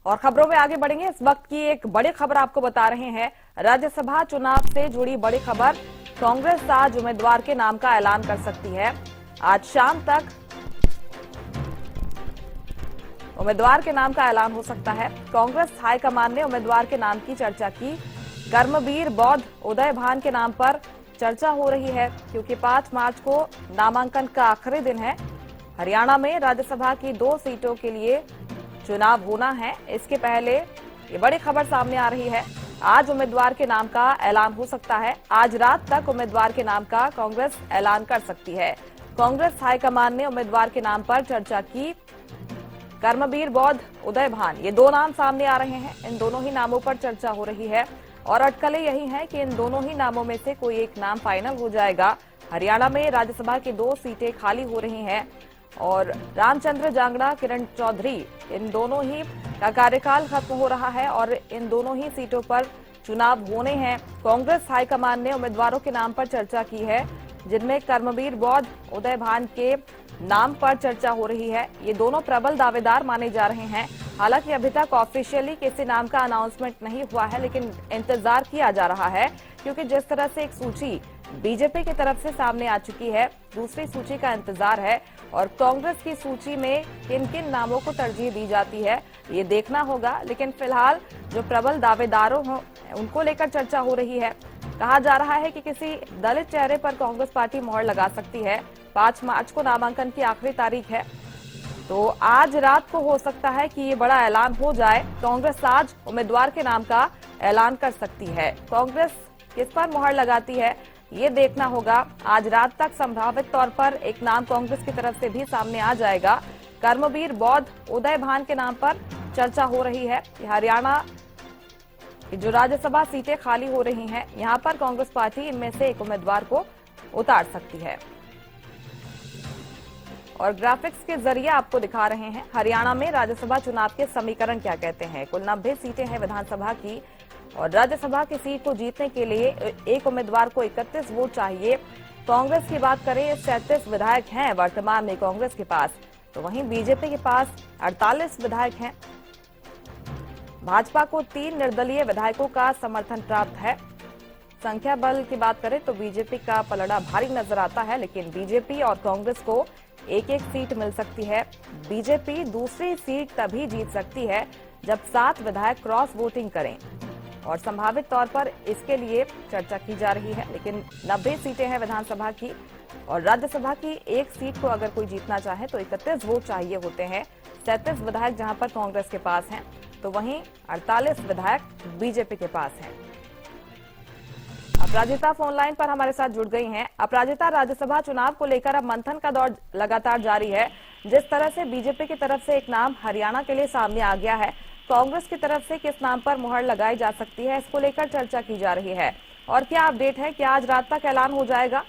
और खबरों में आगे बढ़ेंगे। इस वक्त की एक बड़ी खबर आपको बता रहे हैं। राज्यसभा चुनाव से जुड़ी बड़ी खबर। कांग्रेस आज उम्मीदवार के नाम का ऐलान कर सकती है। आज शाम तक उम्मीदवार के नाम का ऐलान हो सकता है। कांग्रेस हाईकमान ने उम्मीदवार के नाम की चर्चा की। कर्मवीर बौद्ध उदय भान के नाम पर चर्चा हो रही है, क्योंकि 5 मार्च को नामांकन का आखिरी दिन है। हरियाणा में राज्यसभा की 2 सीटों के लिए चुनाव होना है। इसके पहले ये बड़ी खबर सामने आ रही है। आज उम्मीदवार के नाम का ऐलान हो सकता है। आज रात तक उम्मीदवार के नाम का कांग्रेस ऐलान कर सकती है। कांग्रेस हाईकमान ने उम्मीदवार के नाम पर चर्चा की। कर्मवीर बौद्ध उदय भान, ये 2 नाम सामने आ रहे हैं। इन दोनों ही नामों पर चर्चा हो रही है और अटकलें यही हैं कि इन दोनों ही नामों में से कोई एक नाम फाइनल हो जाएगा। हरियाणा में राज्यसभा की 2 सीटें खाली हो रही हैं और रामचंद्र जांगड़ा, किरण चौधरी, इन दोनों ही का कार्यकाल खत्म हो रहा है और इन दोनों ही सीटों पर चुनाव होने हैं। कांग्रेस हाईकमान ने उम्मीदवारों के नाम पर चर्चा की है, जिनमें कर्मवीर बौद्ध उदय भान के नाम पर चर्चा हो रही है। ये दोनों प्रबल दावेदार माने जा रहे हैं। हालांकि अभी तक ऑफिशियली किसी नाम का अनाउंसमेंट नहीं हुआ है, लेकिन इंतजार किया जा रहा है, क्योंकि जिस तरह से एक सूची बीजेपी की तरफ से सामने आ चुकी है, दूसरी सूची का इंतजार है और कांग्रेस की सूची में किन किन नामों को तरजीह दी जाती है ये देखना होगा। लेकिन फिलहाल जो प्रबल दावेदारों हों उनको लेकर चर्चा हो रही है। कहा जा रहा है कि किसी दलित चेहरे पर कांग्रेस पार्टी मोहर लगा सकती है। 5 मार्च को नामांकन की आखिरी तारीख है, तो आज रात को हो सकता है कि ये बड़ा ऐलान हो जाए। कांग्रेस आज उम्मीदवार के नाम का ऐलान कर सकती है। कांग्रेस किस पर मोहर लगाती है ये देखना होगा। आज रात तक संभावित तौर पर एक नाम कांग्रेस की तरफ से भी सामने आ जाएगा। कर्मवीर बौद्ध उदय भान के नाम पर चर्चा हो रही है। हरियाणा की जो राज्यसभा सीटें खाली हो रही हैं, यहां पर कांग्रेस पार्टी इनमें से एक उम्मीदवार को उतार सकती है। और ग्राफिक्स के जरिए आपको दिखा रहे हैं हरियाणा में राज्यसभा चुनाव के समीकरण क्या कहते हैं। कुल 90 सीटें हैं विधानसभा की और राज्यसभा की सीट को जीतने के लिए एक उम्मीदवार को 31 वोट चाहिए। कांग्रेस की बात करें, 37 विधायक हैं वर्तमान में कांग्रेस के पास, तो वहीं बीजेपी के पास 48 विधायक हैं। भाजपा को 3 निर्दलीय विधायकों का समर्थन प्राप्त है। संख्या बल की बात करें तो बीजेपी का पलड़ा भारी नजर आता है, लेकिन बीजेपी और कांग्रेस को एक-एक सीट मिल सकती है। बीजेपी दूसरी सीट तभी जीत सकती है जब 7 विधायक क्रॉस वोटिंग करें और संभावित तौर पर इसके लिए चर्चा की जा रही है। लेकिन 90 सीटें हैं विधानसभा की और राज्यसभा की एक सीट को अगर कोई जीतना चाहे तो 31 वोट चाहिए होते हैं। 37 विधायक जहां पर कांग्रेस के पास हैं, तो वहीं 48 विधायक बीजेपी के पास हैं। अपराजिता फोन लाइन पर हमारे साथ जुड़ गई हैं। अपराजिता, राज्यसभा चुनाव को लेकर अब मंथन का दौर लगातार जारी है। जिस तरह से बीजेपी की तरफ से एक नाम हरियाणा के लिए सामने आ गया है, कांग्रेस की तरफ से किस नाम पर मुहर लगाई जा सकती है, इसको लेकर चर्चा की जा रही है। और क्या अपडेट है, क्या आज रात तक ऐलान हो जाएगा?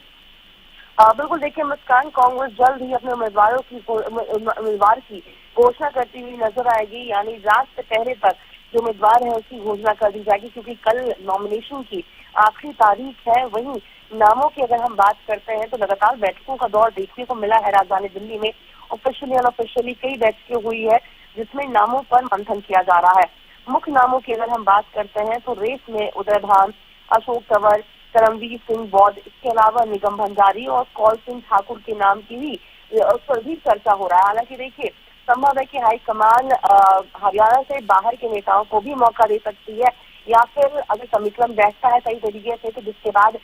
बिल्कुल, देखिए मुस्कान, कांग्रेस जल्द ही अपने उम्मीदवार की घोषणा करती हुई नजर आएगी। यानी रात से पहले तक जो उम्मीदवार है उसकी घोषणा कर दी जाएगी, क्योंकि कल नॉमिनेशन की आखिरी तारीख है। वहीं नामों की अगर हम बात करते हैं तो लगातार बैठकों का दौर देखने को मिला है राजधानी दिल्ली में। ऑफिशियली अनऑफिशियली कई बैठकें हुई है जिसमें नामों पर मंथन किया जा रहा है। मुख्य नामों की अगर हम बात करते हैं तो रेस में उदय भान, अशोक तंवर, करमवीर सिंह बौद्ध, इसके अलावा निगम भंडारी और कौल सिंह ठाकुर के नाम की भी उस पर भी चर्चा हो रहा है। हालांकि देखिए, संभव है कि हाईकमान हरियाणा से बाहर के नेताओं को भी मौका दे सकती है, या फिर अगर समीकरण बैठता है सही तरीके से तो जिसके बाद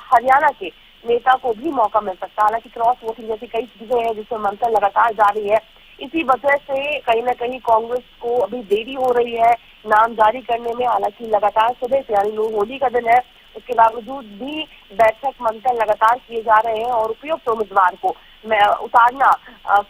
हरियाणा के नेता को भी मौका मिल सकता है। हालांकि क्रॉस वोटिंग जैसी कई चीजें हैं जिसमें मंथन लगातार जारी है। इसी वजह से कहीं न कहीं कांग्रेस को अभी देरी हो रही है नाम जारी करने में। हालांकि लगातार सुबह से, यानी होली का दिन है, उसके बावजूद भी बैठक मंथन लगातार किए जा रहे हैं और उपयुक्त उम्मीदवार को उतारना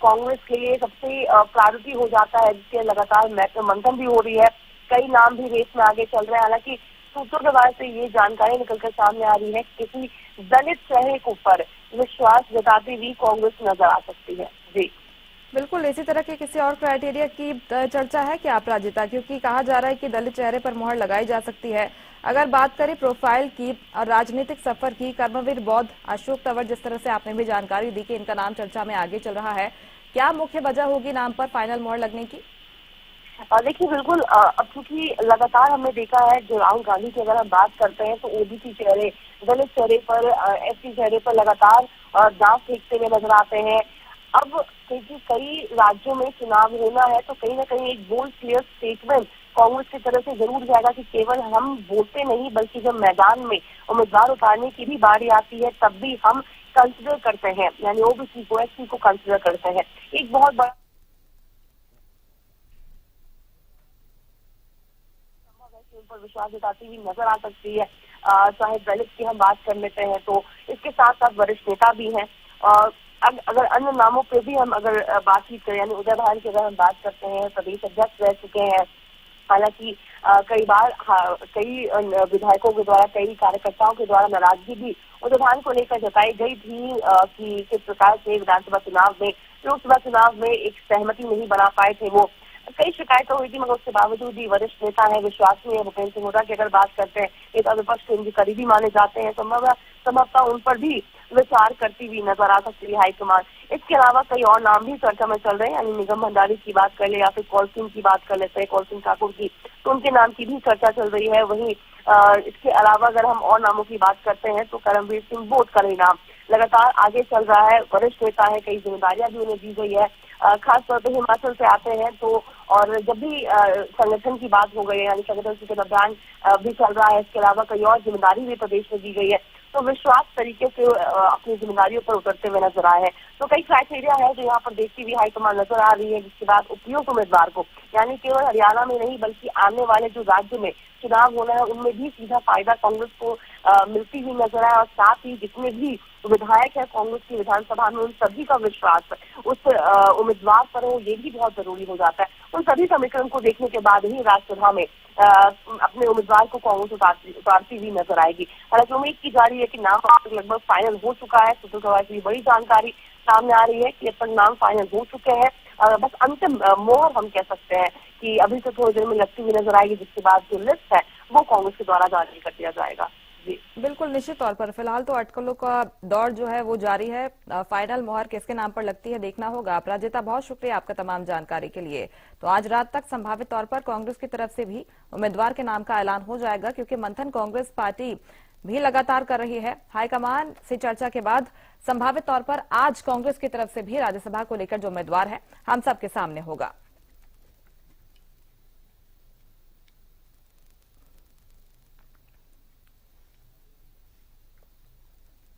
कांग्रेस के लिए सबसे प्रायोरिटी हो जाता है, जिसके लगातार मंथन भी हो रही है। कई नाम भी रेस में आगे चल रहे हैं। हालांकि सूत्रों के बाद से ये जानकारी निकलकर सामने आ रही है कि किसी दलित चेहरे के ऊपर विश्वास जताती हुई कांग्रेस नजर आ सकती है। जी बिल्कुल, इसी तरह के किसी और क्राइटेरिया की चर्चा है क्या अपराजिता? क्योंकि कहा जा रहा है कि दलित चेहरे पर मुहर लगाई जा सकती है। अगर बात करें प्रोफाइल की और राजनीतिक सफर की, कर्मवीर बौद्ध, अशोक तंवर, जिस तरह से आपने भी जानकारी दी कि इनका नाम चर्चा में आगे चल रहा है, क्या मुख्य वजह होगी नाम पर फाइनल मुहर लगने की? देखिए बिल्कुल अब क्योंकि लगातार हमने देखा है जो राहुल गांधी की अगर हम बात करते हैं तो ओबीसी चेहरे, दलित चेहरे पर, एससी चेहरे पर लगातार दांव फेंकते हुए नजर आते हैं। अब क्योंकि कई राज्यों में चुनाव होना है तो कहीं ना कहीं एक बोल्ड क्लियर स्टेटमेंट कांग्रेस की तरफ से जरूर जाएगा कि केवल हम बोलते नहीं बल्कि जब मैदान में उम्मीदवार उतारने की भी बारी आती है तब भी हम कंसिडर करते हैं, यानी ओबीसी को, एससी को कंसिडर करते हैं। एक बहुत बड़ा उन पर विश्वास जताती हुई नजर आ सकती है। चाहे दलित की हम बात कर लेते हैं तो इसके साथ साथ वरिष्ठ नेता भी हैं। अगर अन्य नामों पे भी हम अगर बातचीत करें, यानी उदय भान की अगर हम बात करते हैं, प्रदेश अध्यक्ष रह चुके हैं। हालांकि कई बार कई विधायकों के द्वारा, कई कार्यकर्ताओं के द्वारा नाराजगी भी उदय भान को लेकर जताई गई थी कि किस प्रकार से विधानसभा चुनाव में, लोकसभा चुनाव में एक सहमति नहीं बना पाए थे वो। कई शिकायतें हुई थी मगर उसके बावजूद भी वरिष्ठ नेता है, विश्वसनीय भूपेंद्र सिंह हुड्डा की अगर बात करते हैं, नेता विपक्ष के उनके करीबी माने जाते हैं, संभवतः उन पर भी विचार करती हुई नजर आ सकती है हाईकमान। इसके अलावा कई और नाम भी चर्चा में चल रहे हैं, यानी निगम भंडारी की बात कर ले या फिर कौल सिंह की बात कर लेते हैं, कौल सिंह ठाकुर की, तो उनके नाम की भी चर्चा चल रही है। वहीं इसके अलावा अगर हम और नामों की बात करते हैं तो करमवीर सिंह बोध का ही नाम लगातार आगे चल रहा है। वरिष्ठ नेता है, कई जिम्मेदारियां भी उन्हें दी गई है, खासतौर पर हिमाचल से आते हैं तो, और जब भी संगठन की बात हो गई है, यानी संगठन सूचना अभियान भी चल रहा है, इसके अलावा कई और जिम्मेदारी भी प्रदेश में दी गई है, तो विश्वास तरीके से अपनी जिम्मेदारियों पर उतरते हुए नजर आए हैं। तो कई क्राइटेरिया है जो यहाँ पर देखती हुई हाईकमान नजर आ रही है, जिसके बाद उपयुक्त उम्मीदवार को, यानी केवल हरियाणा में नहीं बल्कि आने वाले जो राज्य में चुनाव होना है उनमें भी सीधा फायदा कांग्रेस को मिलती हुई नजर आए, और साथ ही जितने भी विधायक है कांग्रेस की विधानसभा में उन सभी का विश्वास उस उम्मीदवार पर हो, ये भी बहुत जरूरी हो जाता है। उन सभी समीकरण को देखने के बाद ही राज्यसभा में अपने उम्मीदवार को कांग्रेस उतारती हुई नजर आएगी। हालांकि उम्मीद की जा रही है कि नाम लगभग फाइनल हो चुका है। सूत्रों की बड़ी जानकारी सामने आ रही है कि अब तक नाम फाइनल हो चुके हैं, बस अंतिम मोहर हम कह सकते हैं कि अभी तो थोड़ी देर में लगती हुई नजर आएगी, जिसके बाद जो लिस्ट है वो कांग्रेस के द्वारा जारी कर दिया जाएगा। बिल्कुल, निश्चित तौर पर फिलहाल तो अटकलों का दौर जो है वो जारी है। फाइनल मोहर किसके नाम पर लगती है देखना होगा। अपराजिता, बहुत शुक्रिया आपका तमाम जानकारी के लिए। तो आज रात तक संभावित तौर पर कांग्रेस की तरफ से भी उम्मीदवार के नाम का ऐलान हो जाएगा, क्योंकि मंथन कांग्रेस पार्टी भी लगातार कर रही है। हाईकमान से चर्चा के बाद संभावित तौर पर आज कांग्रेस की तरफ से भी राज्यसभा को लेकर जो उम्मीदवार है हम सबके सामने होगा।